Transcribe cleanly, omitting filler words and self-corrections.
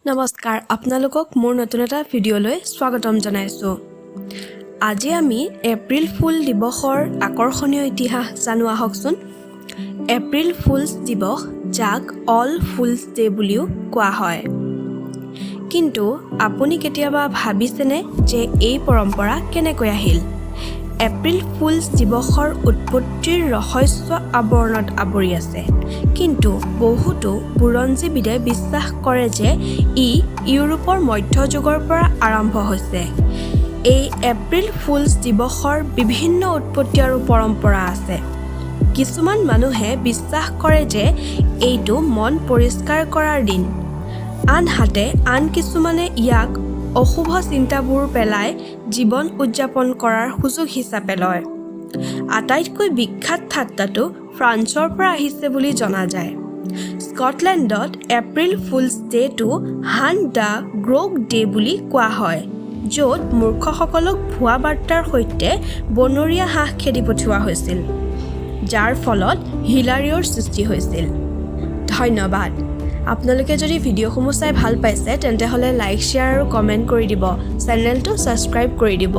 নমস্কাৰ আপোনালোকক মোৰ নতুন এটা ভিডিঅ'লৈ স্বাগতম জনাইছোঁ। আজি আমি এপ্ৰিল ফুল দিৱসৰ আকৰ্ষণীয় ইতিহাস জানো আহকচোন। এপ্ৰিল ফুলছ দিৱস যাক অল ফুলছ ডে বুলিও কোৱা হয়। কিন্তু আপুনি কেতিয়াবা ভাবিছেনে যে এই পৰম্পৰা কেনেকৈ আহিল? এপ্ৰিল ফুলছ দিৱসৰ উৎপত্তিৰ ৰহস্য আৱৰণত আৱৰি আছে, কিন্তু বহুতো বুৰঞ্জীবিদে বিশ্বাস কৰে যে ই ইউৰোপৰ মধ্যযুগৰ পৰা আৰম্ভ হৈছে। এই এপ্ৰিল ফুলছ দিৱসৰ বিভিন্ন উৎপত্তি আৰু পৰম্পৰা আছে। কিছুমান মানুহে বিশ্বাস কৰে যে এইটো মন পৰিষ্কাৰ কৰাৰ দিন, আনহাতে আন কিছুমানে ইয়াক অশুভ চিন্তাবোৰ পেলাই জীৱন উদযাপন কৰাৰ সুযোগ হিচাপে লয়। আটাইতকৈ বিখ্যাত ঠাট্টাটো ফ্ৰান্সৰ পৰা আহিছে বুলি জনা যায়। স্কটলেণ্ডত এপ্ৰিল ফুলছ ডেটো হাণ্ট দ্য গ্ৰোগ ডে বুলি কোৱা হয়, য'ত মূৰ্খসকলক ভুৱা বাৰ্তাৰ সৈতে বনৰীয়া হাঁহ খেদি পঠিওৱা হৈছিল, যাৰ ফলত হিলাৰিঅ'ৰ সৃষ্টি হৈছিল। ধন্যবাদ। আপোনালোকে যদি ভিডিঅ'সমূহ চাই ভাল পাইছে তেন্তে হ'লে লাইক, শ্বেয়াৰ আৰু কমেণ্ট কৰি দিব। চেনেলটো ছাবস্ক্ৰাইব কৰি দিব।